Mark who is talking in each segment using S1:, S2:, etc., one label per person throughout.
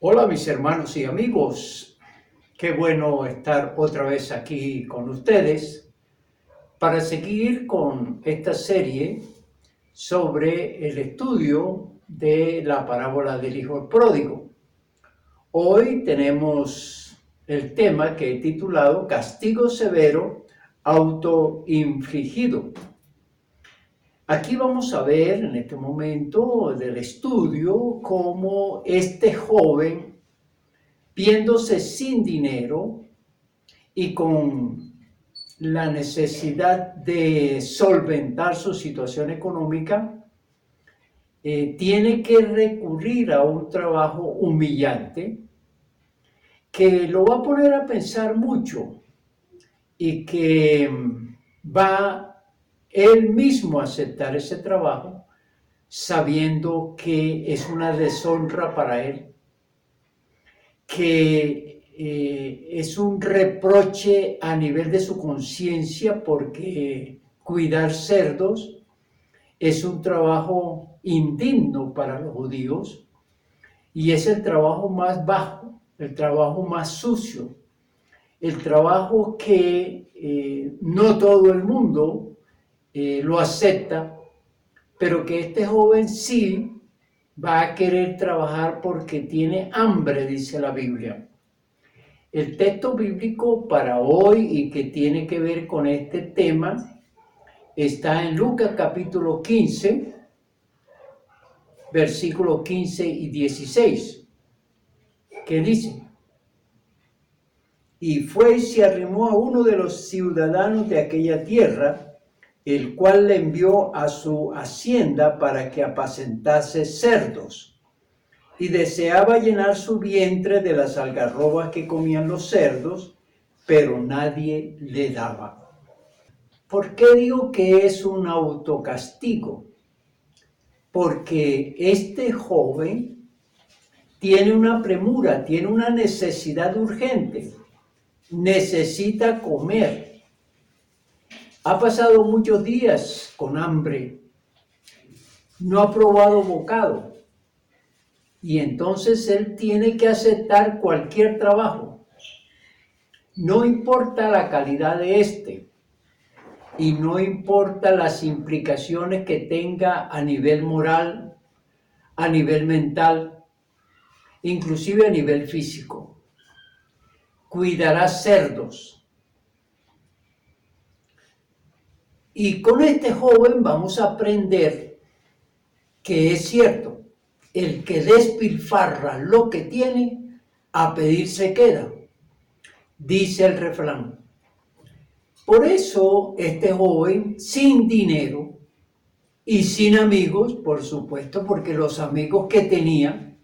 S1: Hola mis hermanos y amigos, qué bueno estar otra vez aquí con ustedes para seguir con esta serie sobre el estudio de la parábola del Hijo Pródigo. Hoy tenemos el tema que he titulado Castigo severo autoinfligido. Aquí vamos a ver en este momento del estudio cómo este joven, viéndose sin dinero y con la necesidad de solventar su situación económica, tiene que recurrir a un trabajo humillante que lo va a poner a pensar mucho y que va él mismo a aceptar ese trabajo sabiendo que es una deshonra para él, que es un reproche a nivel de su conciencia porque cuidar cerdos es un trabajo indigno para los judíos y es el trabajo más bajo, el trabajo más sucio, el trabajo que no todo el mundo lo acepta, pero que este joven sí va a querer trabajar porque tiene hambre, dice la Biblia. El texto bíblico para hoy y que tiene que ver con este tema está en Lucas capítulo 15, versículos 15 y 16, que dice: y fue y se arrimó a uno de los ciudadanos de aquella tierra, el cual le envió a su hacienda para que apacentase cerdos, y deseaba llenar su vientre de las algarrobas que comían los cerdos, pero nadie le daba. ¿Por qué digo que es un autocastigo? Porque este joven tiene una premura, tiene una necesidad urgente, necesita comer. Ha pasado muchos días con hambre, no ha probado bocado, y entonces él tiene que aceptar cualquier trabajo. No importa la calidad de este, y no importa las implicaciones que tenga a nivel moral, a nivel mental, inclusive a nivel físico. Cuidará cerdos. Y con este joven vamos a aprender que es cierto, el que despilfarra lo que tiene, a pedir se queda, dice el refrán. Por eso este joven, sin dinero y sin amigos, por supuesto, porque los amigos que tenía,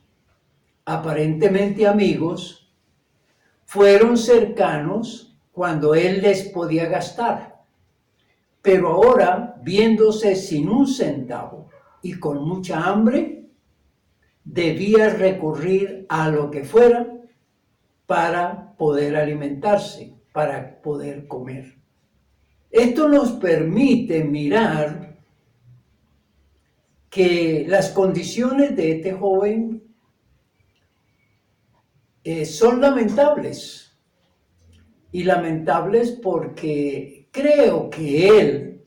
S1: aparentemente amigos, fueron cercanos cuando él les podía gastar. Pero ahora, viéndose sin un centavo y con mucha hambre, debía recurrir a lo que fuera para poder alimentarse, para poder comer. Esto nos permite mirar que las condiciones de este joven son lamentables. Y lamentables porque creo que él,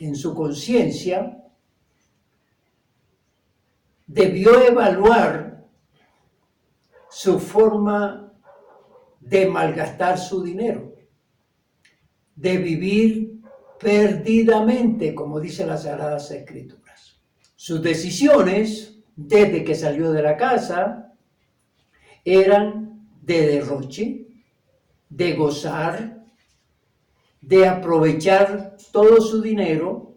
S1: en su conciencia, debió evaluar su forma de malgastar su dinero, de vivir perdidamente, como dice las Sagradas Escrituras. Sus decisiones, desde que salió de la casa, eran de derroche, de gozar, de aprovechar todo su dinero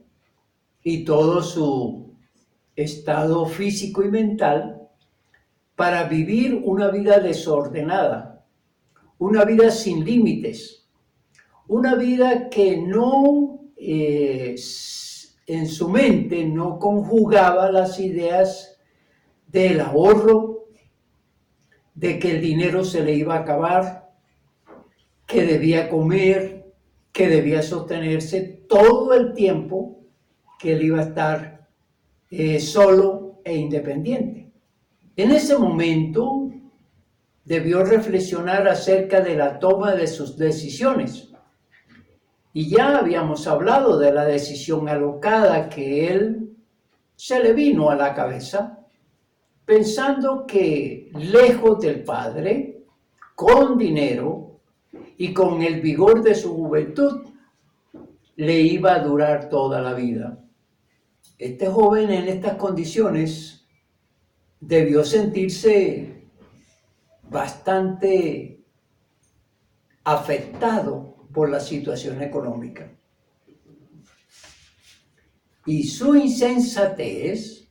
S1: y todo su estado físico y mental para vivir una vida desordenada, una vida sin límites, una vida que no, en su mente no conjugaba las ideas del ahorro, de que el dinero se le iba a acabar, que debía comer, que debía sostenerse todo el tiempo que él iba a estar solo e independiente. En ese momento, debió reflexionar acerca de la toma de sus decisiones. Y ya habíamos hablado de la decisión alocada que él se le vino a la cabeza, pensando que lejos del padre, con dinero y con el vigor de su juventud, le iba a durar toda la vida. Este joven en estas condiciones debió sentirse bastante afectado por la situación económica. Y su insensatez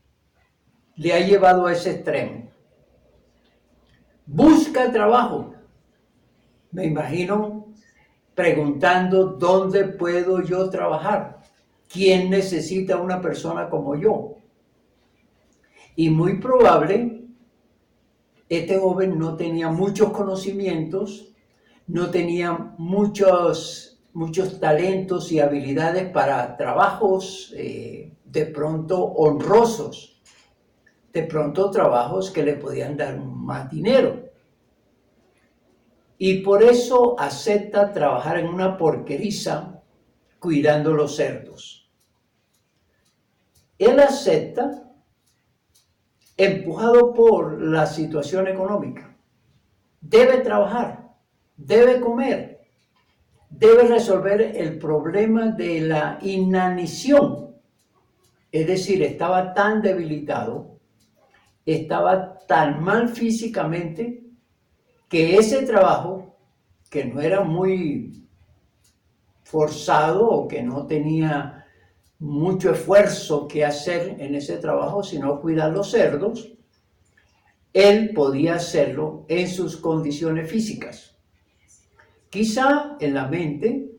S1: le ha llevado a ese extremo. Busca trabajo. Me imagino preguntando dónde puedo yo trabajar. ¿Quién necesita una persona como yo? Y muy probable, este joven no tenía muchos conocimientos, no tenía muchos talentos y habilidades para trabajos de pronto honrosos, de pronto trabajos que le podían dar más dinero. Y por eso acepta trabajar en una porqueriza cuidando los cerdos. Él acepta empujado por la situación económica. Debe trabajar, debe comer, debe resolver el problema de la inanición. Es decir, estaba tan debilitado, estaba tan mal físicamente, que ese trabajo, que no era muy forzado o que no tenía mucho esfuerzo que hacer en ese trabajo, sino cuidar los cerdos, él podía hacerlo en sus condiciones físicas. Quizá en la mente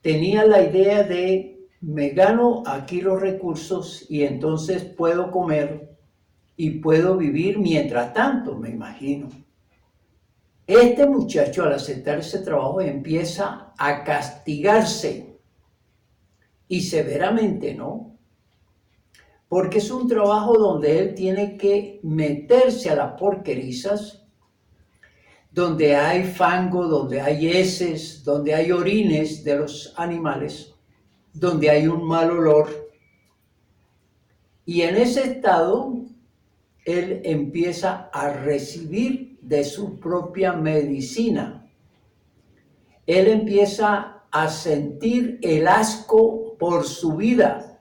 S1: tenía la idea de me gano aquí los recursos y entonces puedo comer y puedo vivir mientras tanto, me imagino. Este muchacho al aceptar ese trabajo empieza a castigarse y severamente, ¿no? Porque es un trabajo donde él tiene que meterse a las porquerizas, donde hay fango, donde hay heces, donde hay orines de los animales, donde hay un mal olor. Y en ese estado, él empieza a recibir de su propia medicina. Él empieza a sentir el asco por su vida.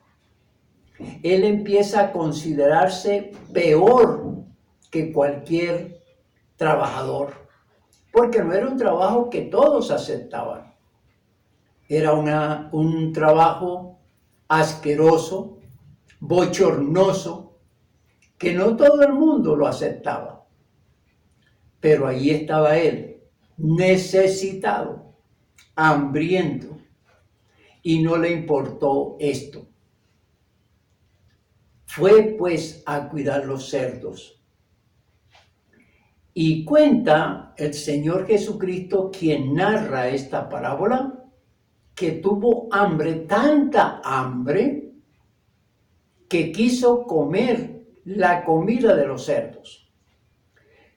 S1: Él empieza a considerarse peor que cualquier trabajador, porque no era un trabajo que todos aceptaban. Era un trabajo asqueroso, bochornoso, que no todo el mundo lo aceptaba. Pero allí estaba él, necesitado, hambriento, y no le importó esto. Fue pues a cuidar los cerdos. Y cuenta el Señor Jesucristo, quien narra esta parábola, que tuvo hambre, tanta hambre, que quiso comer la comida de los cerdos.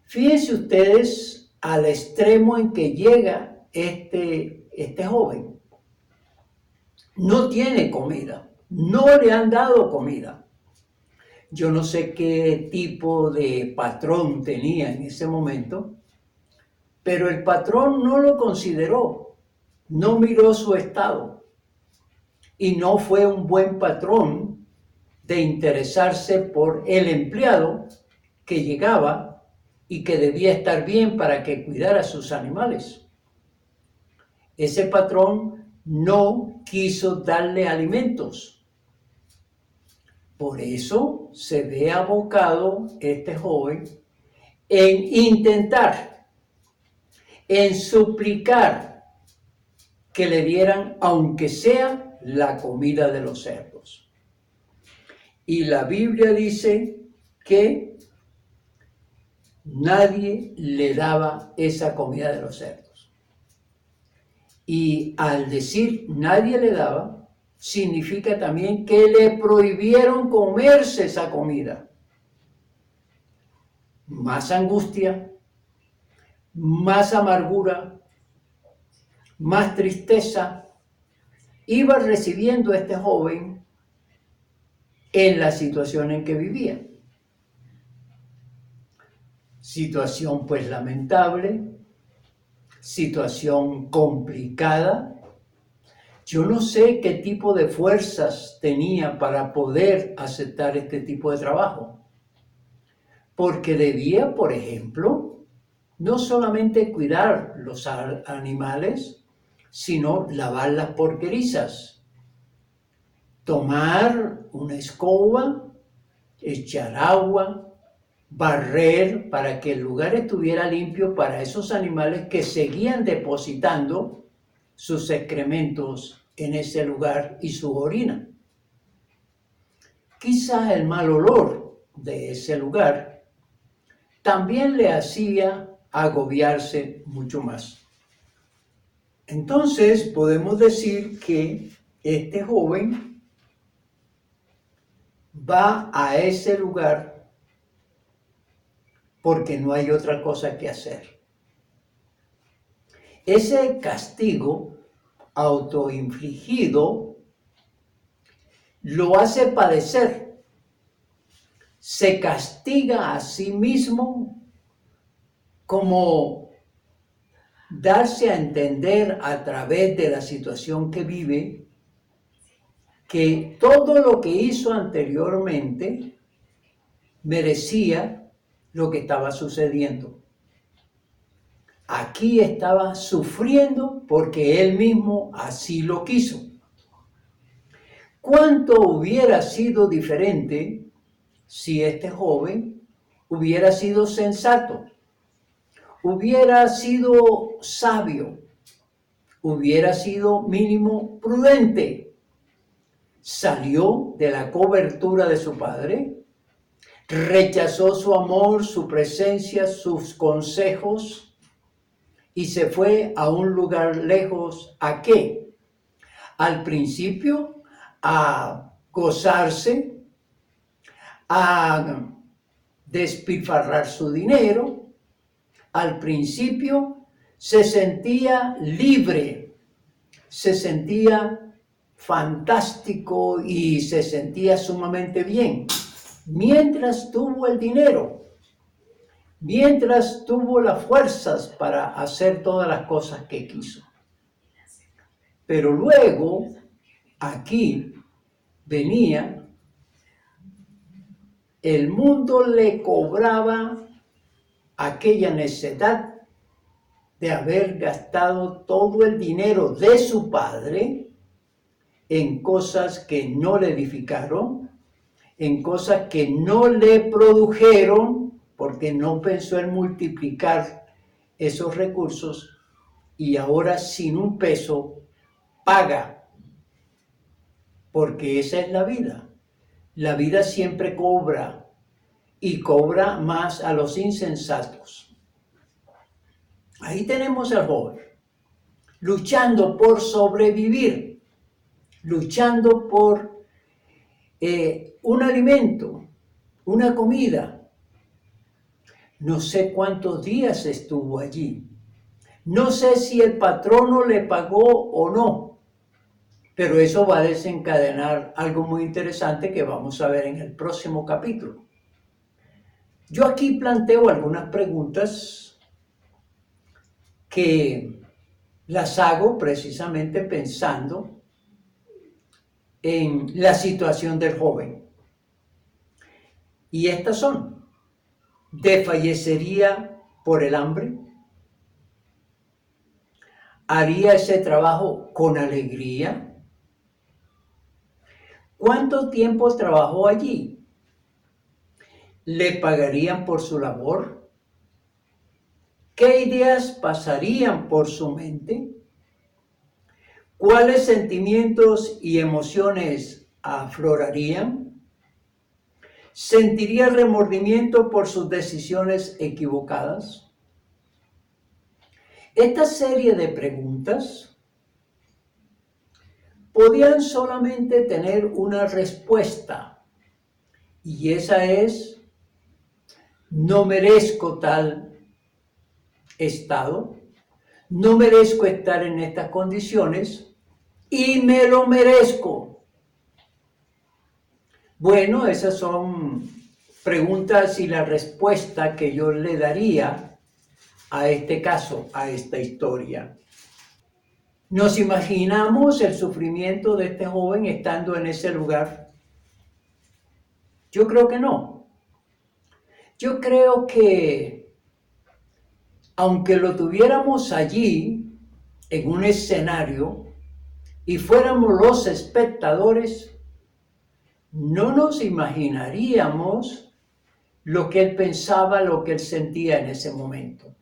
S1: Fíjense ustedes al extremo en que llega este joven. No tiene comida, no le han dado comida. Yo no sé qué tipo de patrón tenía en ese momento, pero el patrón no lo consideró, no miró su estado y no fue un buen patrón de interesarse por el empleado que llegaba y que debía estar bien para que cuidara a sus animales. Ese patrón no quiso darle alimentos. Por eso se ve abocado este joven en intentar, en suplicar que le dieran, aunque sea, la comida de los cerdos. Y la Biblia dice que nadie le daba esa comida de los cerdos. Y al decir nadie le daba, significa también que le prohibieron comerse esa comida. Más angustia, más amargura, más tristeza iba recibiendo este joven en la situación en que vivía. Situación pues lamentable, situación complicada. Yo no sé qué tipo de fuerzas tenía para poder aceptar este tipo de trabajo, porque debía, por ejemplo, no solamente cuidar los animales, sino lavar las porquerizas, tomar una escoba, echar agua, barrer para que el lugar estuviera limpio para esos animales que seguían depositando sus excrementos en ese lugar y su orina. Quizás el mal olor de ese lugar también le hacía agobiarse mucho más. Entonces podemos decir que este joven va a ese lugar porque no hay otra cosa que hacer. Ese castigo autoinfligido lo hace padecer. Se castiga a sí mismo como darse a entender a través de la situación que vive que todo lo que hizo anteriormente merecía lo que estaba sucediendo. Aquí estaba sufriendo porque él mismo así lo quiso. ¿Cuánto hubiera sido diferente si este joven hubiera sido sensato, hubiera sido sabio, hubiera sido mínimo prudente? Salió de la cobertura de su padre, rechazó su amor, su presencia, sus consejos y se fue a un lugar lejos. ¿A qué? Al principio, a gozarse, a despilfarrar su dinero. Al principio se sentía libre, se sentía fantástico y se sentía sumamente bien. Mientras tuvo el dinero, mientras tuvo las fuerzas para hacer todas las cosas que quiso. Pero luego, aquí venía, el mundo le cobraba aquella necesidad de haber gastado todo el dinero de su padre en cosas que no le edificaron, en cosas que no le produjeron, porque no pensó en multiplicar esos recursos, y ahora sin un peso paga, porque esa es la vida. La vida siempre cobra, y cobra más a los insensatos. Ahí tenemos al joven, luchando por sobrevivir, luchando por un alimento, una comida. No sé cuántos días estuvo allí. No sé si el patrono le pagó o no, pero eso va a desencadenar algo muy interesante que vamos a ver en el próximo capítulo. Yo aquí planteo algunas preguntas que las hago precisamente pensando en la situación del joven. Y estas son: ¿desfallecería por el hambre? ¿Haría ese trabajo con alegría? ¿Cuánto tiempo trabajó allí? ¿Le pagarían por su labor? ¿Qué ideas pasarían por su mente? ¿Cuáles sentimientos y emociones aflorarían? ¿Sentiría remordimiento por sus decisiones equivocadas? Esta serie de preguntas podían solamente tener una respuesta, y esa es: no merezco tal estado, no merezco estar en estas condiciones y me lo merezco. Bueno, esas son preguntas y la respuesta que yo le daría a este caso, a esta historia. ¿Nos imaginamos el sufrimiento de este joven estando en ese lugar? Yo creo que no. Yo creo que aunque lo tuviéramos allí, en un escenario, y fuéramos los espectadores, no nos imaginaríamos lo que él pensaba, lo que él sentía en ese momento.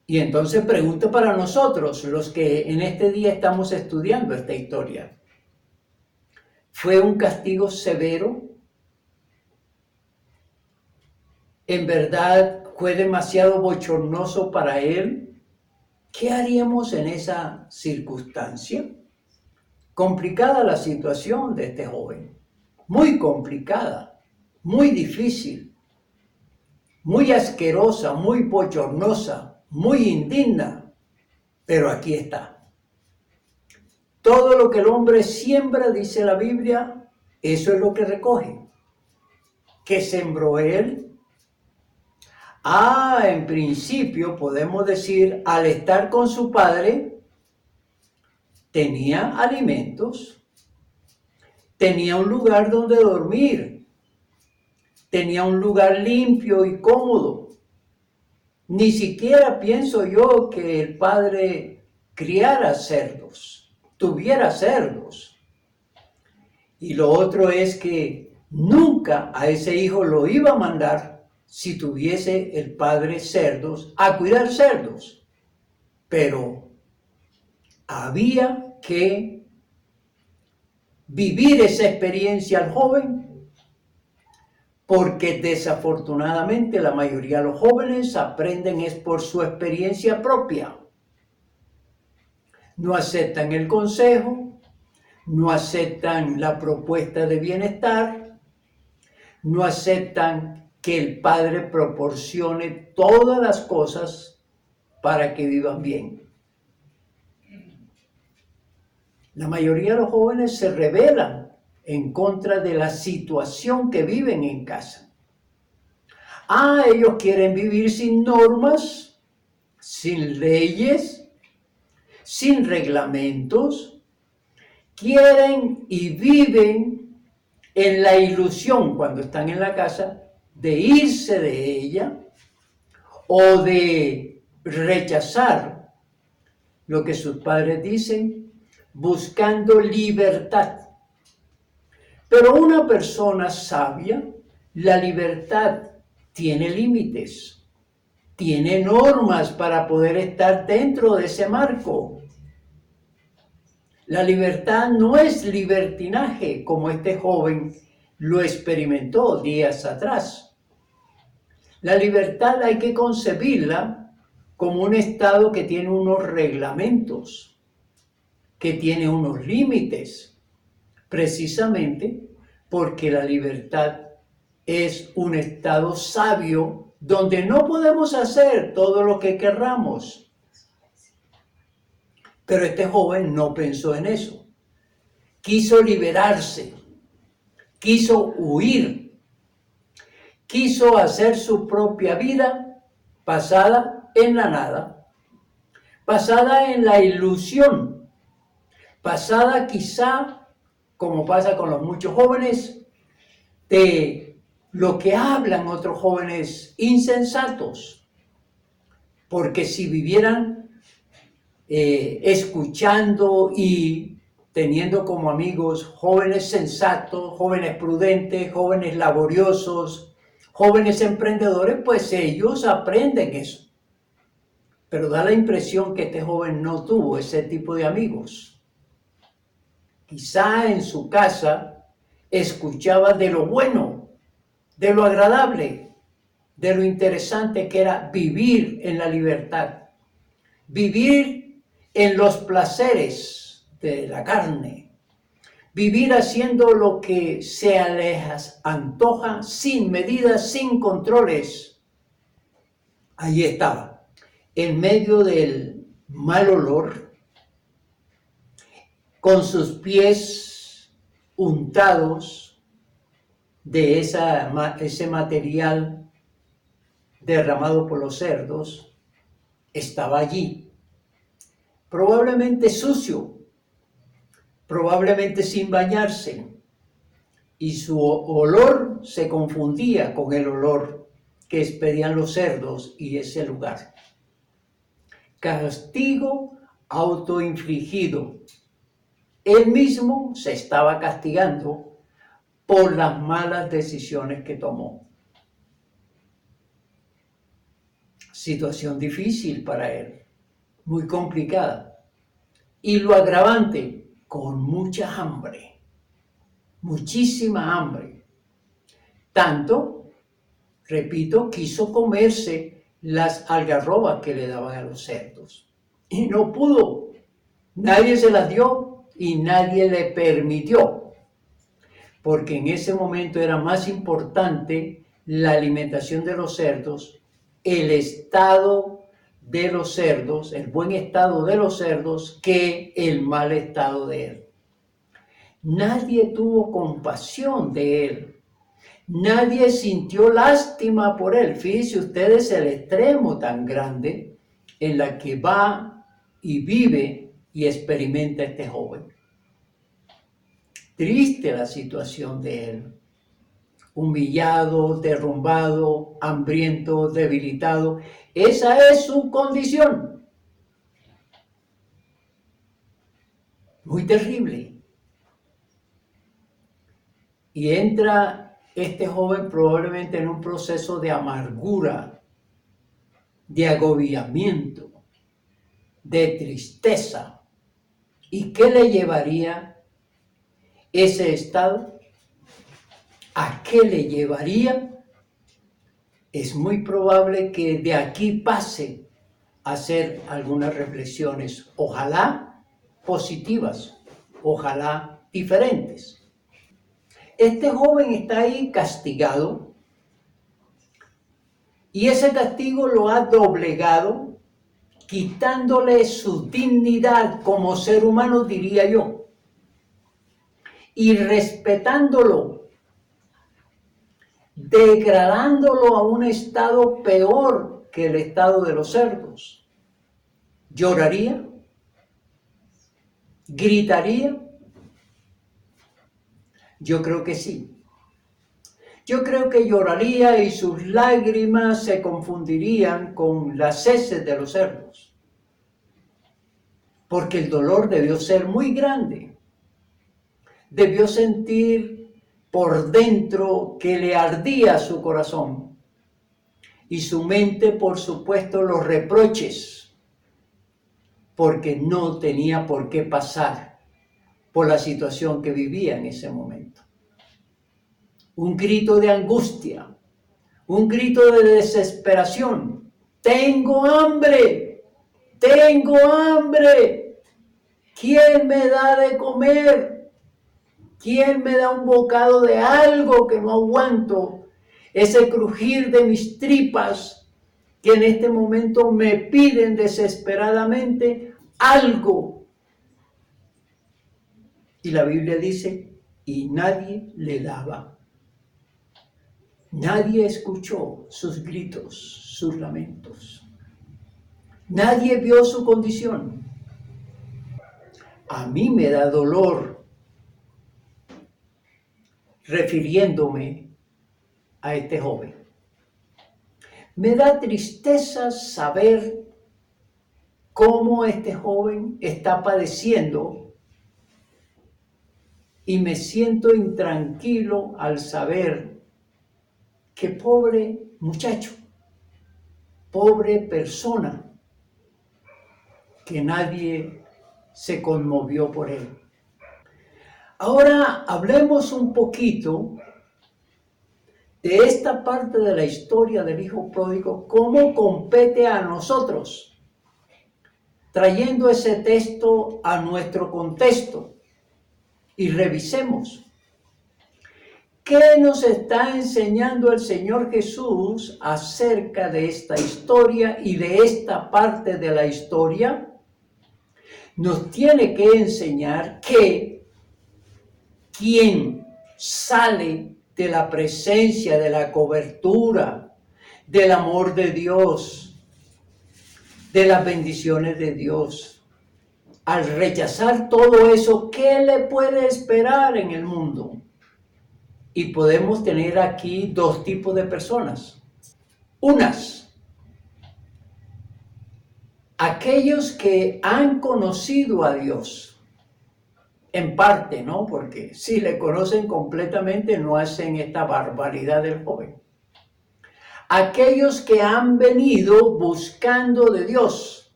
S1: Y entonces pregunto para nosotros, los que en este día estamos estudiando esta historia. ¿Fue un castigo severo? ¿En verdad fue demasiado bochornoso para él? ¿Qué haríamos en esa circunstancia? Complicada la situación de este joven. Muy complicada, muy difícil, muy asquerosa, muy bochornosa, muy indigna. Pero aquí está. Todo lo que el hombre siembra, dice la Biblia, eso es lo que recoge. ¿Qué sembró él? En principio podemos decir, al estar con su padre, tenía alimentos, tenía un lugar donde dormir, tenía un lugar limpio y cómodo. Ni siquiera pienso yo que el padre criara cerdos, tuviera cerdos. Y lo otro es que nunca a ese hijo lo iba a mandar si tuviese el padre cerdos, a cuidar cerdos. Pero había que vivir esa experiencia al joven, porque desafortunadamente la mayoría de los jóvenes aprenden es por su experiencia propia. No aceptan el consejo, no aceptan la propuesta de bienestar, no aceptan que el padre proporcione todas las cosas para que vivan bien. La mayoría de los jóvenes se rebelan en contra de la situación que viven en casa. Ellos quieren vivir sin normas, sin leyes, sin reglamentos. Quieren y viven en la ilusión cuando están en la casa de irse de ella o de rechazar lo que sus padres dicen, buscando libertad. Pero una persona sabia, la libertad tiene límites, tiene normas para poder estar dentro de ese marco. La libertad no es libertinaje, como este joven lo experimentó días atrás. La libertad hay que concebirla como un estado que tiene unos reglamentos, que tiene unos límites, precisamente porque la libertad es un estado sabio donde no podemos hacer todo lo que querramos. Pero este joven no pensó en eso. Quiso liberarse, quiso huir, quiso hacer su propia vida basada en la nada, basada en la ilusión, basada quizá, como pasa con los muchos jóvenes, de lo que hablan otros jóvenes insensatos. Porque si vivieran escuchando y teniendo como amigos jóvenes sensatos, jóvenes prudentes, jóvenes laboriosos, jóvenes emprendedores, pues ellos aprenden eso. Pero da la impresión que este joven no tuvo ese tipo de amigos. Quizá en su casa escuchaba de lo bueno, de lo agradable, de lo interesante que era vivir en la libertad, vivir en los placeres de la carne, vivir haciendo lo que se les antoja, sin medidas, sin controles. Ahí estaba. en medio del mal olor, con sus pies untados de ese material derramado por los cerdos, estaba allí, probablemente sucio, probablemente sin bañarse, y su olor se confundía con el olor que expedían los cerdos y ese lugar. Castigo autoinfligido. Él mismo se estaba castigando por las malas decisiones que tomó. Situación difícil para él, muy complicada. Y lo agravante, con mucha hambre, muchísima hambre. Tanto, repito, quiso comerse las algarrobas que le daban a los cerdos. Y no pudo. Nadie se las dio y nadie le permitió. Porque en ese momento era más importante la alimentación de los cerdos, el estado de los cerdos, el buen estado de los cerdos, que el mal estado de él. Nadie tuvo compasión de él. Nadie sintió lástima por él. Fíjense ustedes el extremo tan grande en la que va y vive y experimenta este joven. Triste la situación de él. Humillado, derrumbado, hambriento, debilitado. Esa es su condición. Muy terrible. Y entra este joven probablemente en un proceso de amargura, de agobiamiento, de tristeza. ¿Y qué le llevaría ese estado? ¿A qué le llevaría? Es muy probable que de aquí pase a hacer algunas reflexiones, ojalá positivas, ojalá diferentes. Este joven está ahí castigado y ese castigo lo ha doblegado, quitándole su dignidad como ser humano, diría yo, y respetándolo, degradándolo a un estado peor que el estado de los cerdos. ¿Lloraría? ¿Gritaría? Yo creo que sí. Yo creo que lloraría y sus lágrimas se confundirían con las heces de los cerdos, porque el dolor debió ser muy grande. Debió sentir por dentro que le ardía su corazón y su mente, por supuesto, los reproches, porque no tenía por qué pasar por la situación que vivía en ese momento. Un grito de angustia, un grito de desesperación. ¡Tengo hambre! ¡Tengo hambre! ¿Quién me da de comer? ¿Quién me da un bocado de algo que no aguanto? Ese crujir de mis tripas que en este momento me piden desesperadamente algo. Y la Biblia dice, y nadie le daba. Nadie escuchó sus gritos, sus lamentos. Nadie vio su condición. A mí me da dolor refiriéndome a este joven. Me da tristeza saber cómo este joven está padeciendo y me siento intranquilo al saber que pobre muchacho, pobre persona, que nadie se conmovió por él. Ahora hablemos un poquito de esta parte de la historia del hijo pródigo, cómo compete a nosotros, trayendo ese texto a nuestro contexto y revisemos ¿Qué nos está enseñando el Señor Jesús acerca de esta historia y de esta parte de la historia? Nos tiene que enseñar que quien sale de la presencia, de la cobertura, del amor de Dios, de las bendiciones de Dios, al rechazar todo eso, ¿qué le puede esperar en el mundo? Y podemos tener aquí dos tipos de personas. Unas, aquellos que han conocido a Dios, en parte, ¿no? Porque si le conocen completamente no hacen esta barbaridad del joven. Aquellos que han venido buscando de Dios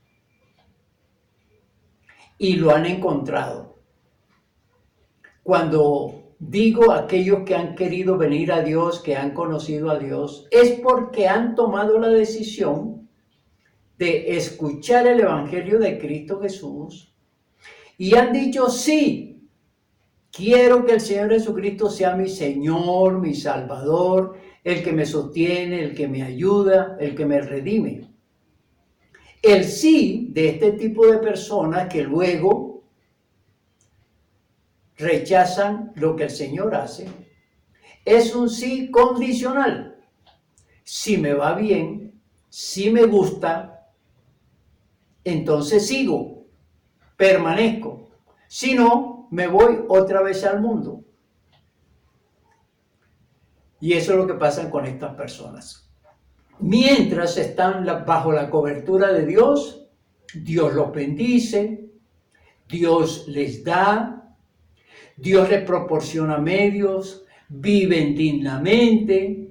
S1: y lo han encontrado. Cuando digo aquellos que han querido venir a Dios, que han conocido a Dios, es porque han tomado la decisión de escuchar el Evangelio de Cristo Jesús y han dicho, sí, quiero que el Señor Jesucristo sea mi Señor, mi Salvador, el que me sostiene, el que me ayuda, el que me redime. El sí de este tipo de personas que luego rechazan lo que el Señor hace, es un sí condicional. Si me va bien, si me gusta, entonces sigo, permanezco. Si no, me voy otra vez al mundo. Y eso es lo que pasa con estas personas. Mientras están bajo la cobertura de Dios, Dios los bendice, Dios les da, Dios les proporciona medios, viven dignamente,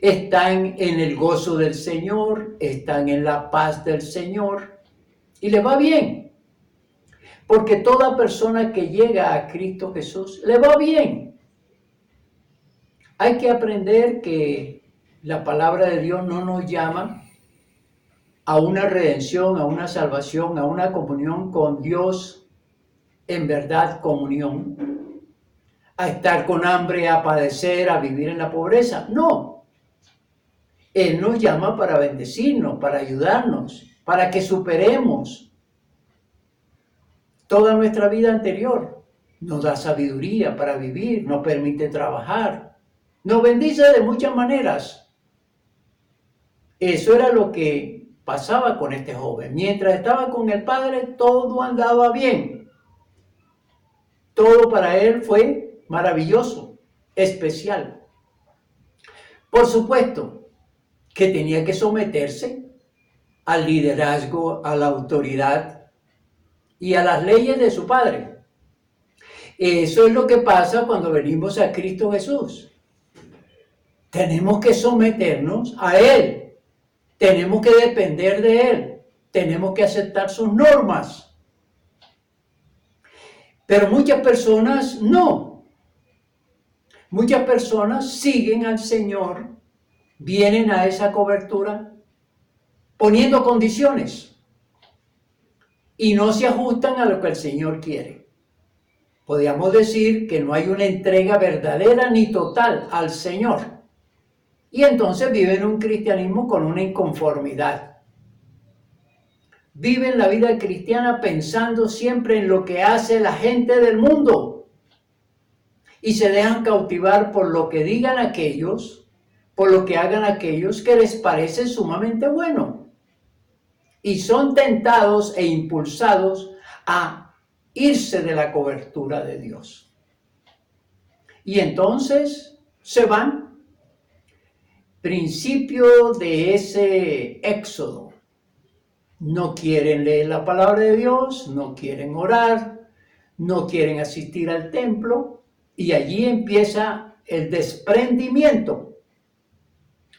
S1: están en el gozo del Señor, están en la paz del Señor y les va bien. Porque toda persona que llega a Cristo Jesús le va bien. Hay que aprender que la palabra de Dios no nos llama a una redención, a una salvación, a una comunión con Dios, en verdad comunión, a estar con hambre, a padecer, a vivir en la pobreza. No. Él nos llama para bendecirnos, para ayudarnos, para que superemos toda nuestra vida anterior. Nos da sabiduría para vivir, nos permite trabajar, nos bendice de muchas maneras. Eso era lo que pasaba con este joven. Mientras estaba con el padre, todo andaba bien. Todo para él fue maravilloso, especial. Por supuesto que tenía que someterse al liderazgo, a la autoridad y a las leyes de su padre. Eso es lo que pasa cuando venimos a Cristo Jesús. Tenemos que someternos a Él. Tenemos que depender de Él. Tenemos que aceptar sus normas. Pero muchas personas no. Muchas personas siguen al Señor, vienen a esa cobertura poniendo condiciones y no se ajustan a lo que el Señor quiere. Podríamos decir que no hay una entrega verdadera ni total al Señor. Y entonces viven un cristianismo con una inconformidad. Viven la vida cristiana pensando siempre en lo que hace la gente del mundo. Y se dejan cautivar por lo que digan aquellos, por lo que hagan aquellos que les parece sumamente bueno. Y son tentados e impulsados a irse de la cobertura de Dios. Y entonces se van. Principio de ese éxodo. No quieren leer la palabra de Dios, no quieren orar, no quieren asistir al templo, y allí empieza el desprendimiento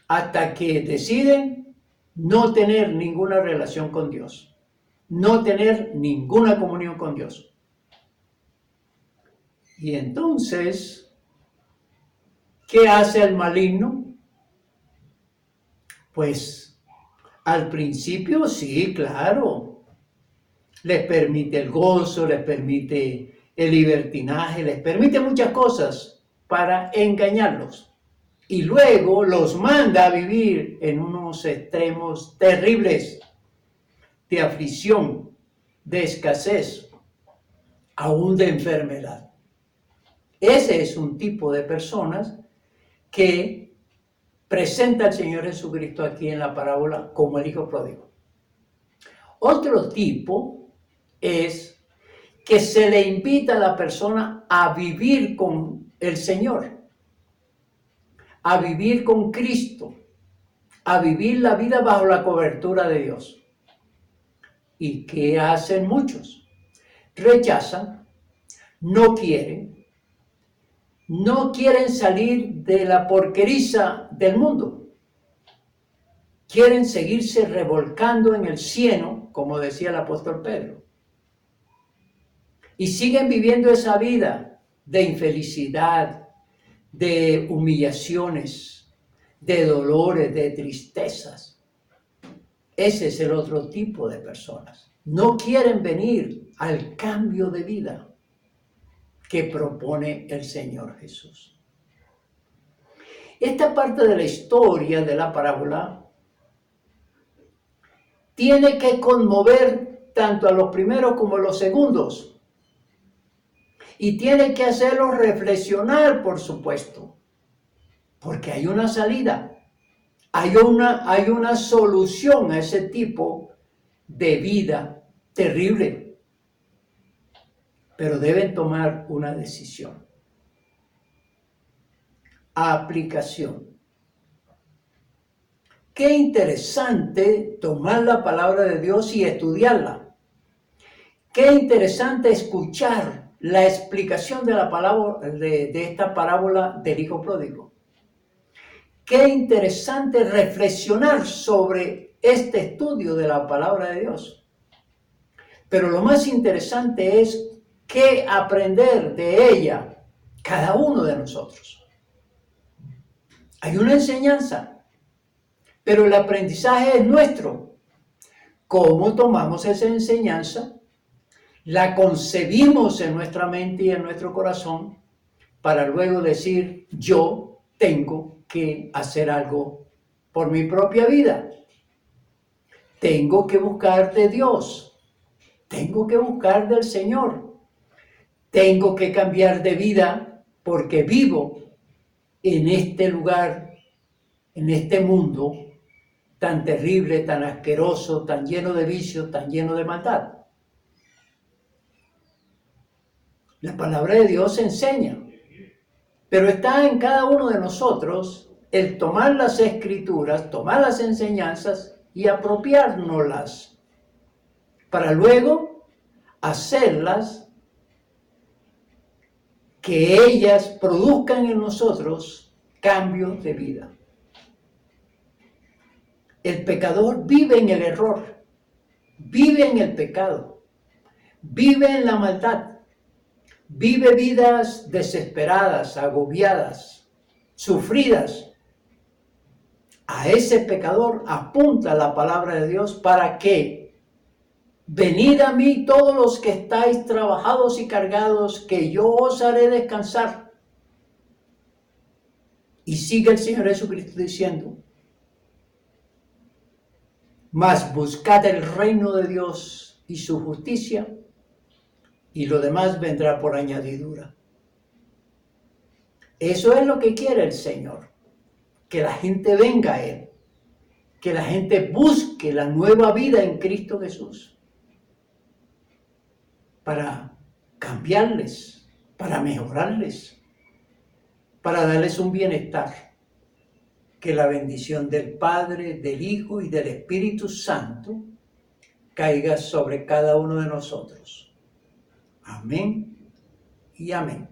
S1: hasta que deciden no tener ninguna relación con Dios, no tener ninguna comunión con Dios. Y entonces, ¿qué hace el maligno? Pues al principio sí, claro, les permite el gozo, les permite el libertinaje, les permite muchas cosas. para engañarlos. Y luego los manda a vivir en unos extremos terribles de aflicción, de escasez, aún de enfermedad. Ese es un tipo de personas que presenta el Señor Jesucristo aquí en la parábola como el hijo pródigo. Otro tipo es que se le invita a la persona a vivir con el Señor, a vivir con Cristo, a vivir la vida bajo la cobertura de Dios. ¿Y qué hacen muchos? Rechazan, no quieren salir de la porqueriza del mundo. Quieren seguirse revolcando en el cieno, como decía el apóstol Pedro. Y siguen viviendo esa vida de infelicidad, de humillaciones, de dolores, de tristezas. Ese es el otro tipo de personas. No quieren venir al cambio de vida que propone el Señor Jesús. Esta parte de la historia de la parábola tiene que conmover tanto a los primeros como a los segundos. Y tiene que hacerlos reflexionar, por supuesto, porque hay una salida. Hay una solución a ese tipo de vida terrible. Pero deben tomar una decisión. Aplicación. Qué interesante tomar la palabra de Dios y estudiarla. Qué interesante escuchar la explicación de la palabra de esta parábola del hijo pródigo. Qué interesante reflexionar sobre este estudio de la palabra de Dios. Pero lo más interesante es qué aprender de ella cada uno de nosotros. Hay una enseñanza, pero el aprendizaje es nuestro. ¿Cómo tomamos esa enseñanza? La concebimos en nuestra mente y en nuestro corazón para luego decir, yo tengo que hacer algo por mi propia vida. Tengo que buscar de Dios. Tengo que buscar del Señor. Tengo que cambiar de vida porque vivo en este lugar, en este mundo tan terrible, tan asqueroso, tan lleno de vicios, tan lleno de maldad. La palabra de Dios enseña, pero está en cada uno de nosotros el tomar las escrituras, tomar las enseñanzas y apropiárnoslas para luego hacerlas que ellas produzcan en nosotros cambios de vida. El pecador vive en el error, vive en el pecado, vive en la maldad. Vive vidas desesperadas, agobiadas, sufridas. A ese pecador apunta la palabra de Dios para que venid a mí todos los que estáis trabajados y cargados, que yo os haré descansar. Y sigue el Señor Jesucristo diciendo, mas buscad el reino de Dios y su justicia, y lo demás vendrá por añadidura. Eso es lo que quiere el Señor, que la gente venga a Él, que la gente busque la nueva vida en Cristo Jesús, para cambiarles, para mejorarles, para darles un bienestar. Que la bendición del Padre, del Hijo y del Espíritu Santo caiga sobre cada uno de nosotros. Amén y amén.